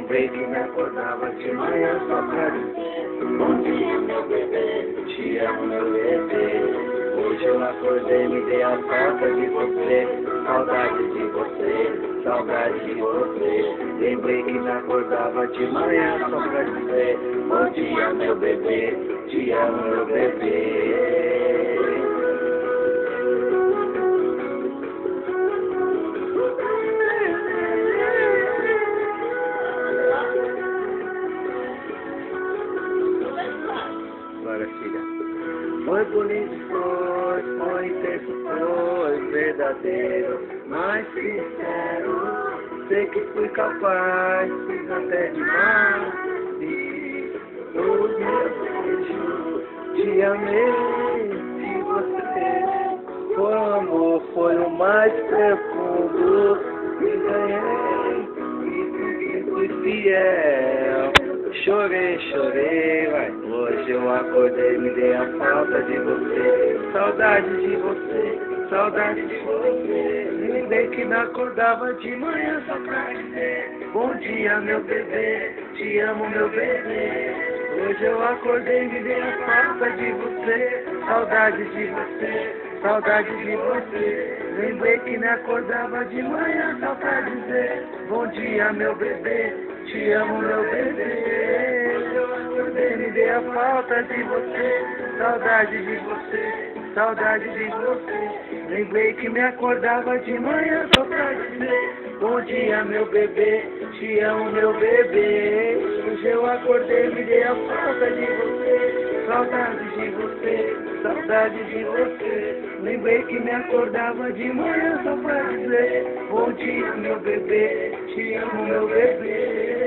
Lembrei que me acordava de manhã só pra dizer bom dia, meu bebê, te amo, meu bebê. Hoje eu acordei, me dei a falta de você, saudade de você, saudade de você. Lembrei que me acordava de manhã só pra dizer bom dia, meu bebê, te amo, meu bebê. Agora, filha. Foi bonito, foi intenso, foi verdadeiro, mas sincero. Sei que fui capaz, fiz até demais. E os meus beijos, te amei de você. Foi o amor, foi o mais profundo. Me ganhei e fui fiel. Chorei, vai. Hoje eu acordei, me dei a falta de você. Saudade de você, saudade de você. Lembrei que me acordava de manhã só pra dizer bom dia, meu bebê, te amo, meu bebê. Hoje eu acordei, me dei a falta de você. Saudade de você, saudade de você. Lembrei que me acordava de manhã só pra dizer bom dia, meu bebê, te amo, meu bebê. Eu acordei, me dei a falta de você. Saudade de você, saudade de você. Lembrei que me acordava de manhã só pra dizer bom dia, meu bebê, te amo, meu bebê. Hoje eu acordei, me dei a falta de você. Saudade de você, saudade de você. Lembrei que me acordava de manhã só pra dizer bom dia, meu bebê, te amo, meu bebê.